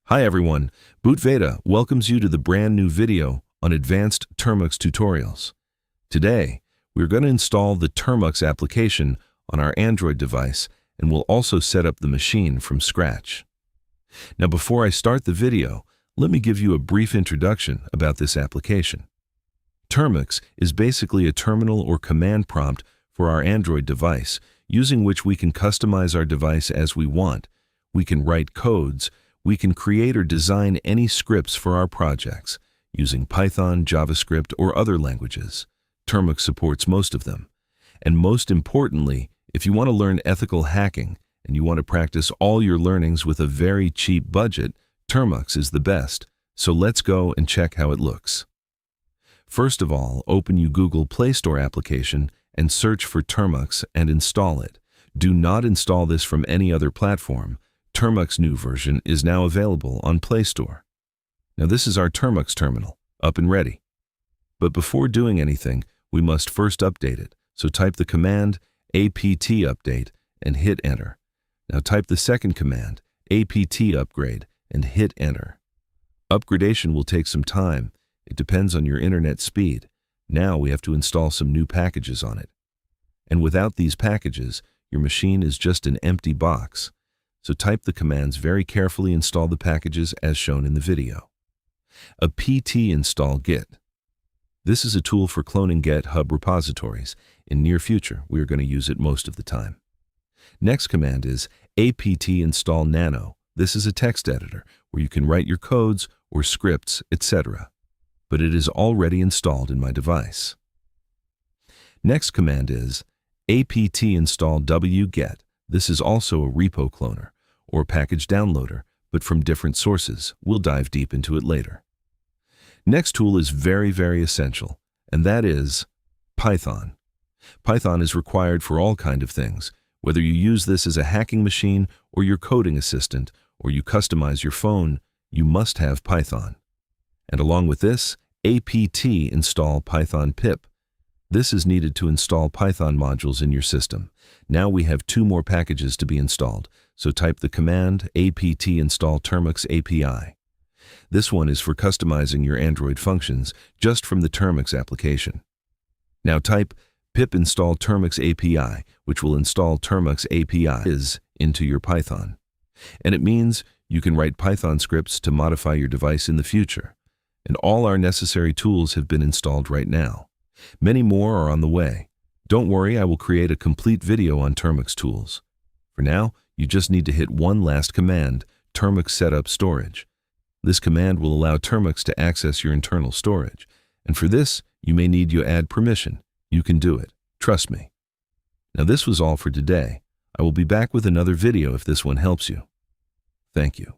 Hi everyone, BootVeda welcomes you to the brand new video on advanced Termux tutorials. Today, we're going to install the Termux application on our Android device and we'll also set up the machine from scratch. Now before I start the video, let me give you a brief introduction about this application. Termux is basically a terminal or command prompt for our Android device, using which we can customize our device as we want. We can write codes. We can create or design any scripts for our projects, using Python, JavaScript, or other languages. Termux supports most of them. And most importantly, if you want to learn ethical hacking and you want to practice all your learnings with a very cheap budget, Termux is the best. So let's go and check how it looks. First of all, open your Google Play Store application and search for Termux and install it. Do not install this from any other platform. Termux new version is now available on Play Store. Now this is our Termux terminal, up and ready. But before doing anything, we must first update it. So type the command apt update and hit enter. Now type the second command apt upgrade and hit enter. Upgradation will take some time. It depends on your internet speed. Now we have to install some new packages on it. And without these packages, your machine is just an empty box. So type the commands very carefully, install the packages as shown in the video. Apt install git. This is a tool for cloning GitHub repositories. In near future, we are going to use it most of the time. Next command is apt install nano. This is a text editor where you can write your codes or scripts, etc. But it is already installed in my device. Next command is apt install wget. This is also a repo cloner or package downloader, but from different sources. We'll dive deep into it later. Next tool is very essential, and that is Python. Python is required for all kinds of things, whether you use this as a hacking machine or your coding assistant, or you customize your phone, you must have Python. And along with this, apt install python pip. This is needed to install Python modules in your system. Now we have two more packages to be installed, so type the command apt install Termux API. This one is for customizing your Android functions just from the Termux application. Now type pip install Termux API, which will install Termux APIs into your Python. And it means you can write Python scripts to modify your device in the future. And all our necessary tools have been installed right now. Many more are on the way. Don't worry, I will create a complete video on Termux tools. For now, you just need to hit one last command, Termux setup storage. This command will allow Termux to access your internal storage. And for this, you may need to add permission. You can do it. Trust me. Now this was all for today. I will be back with another video if this one helps you. Thank you.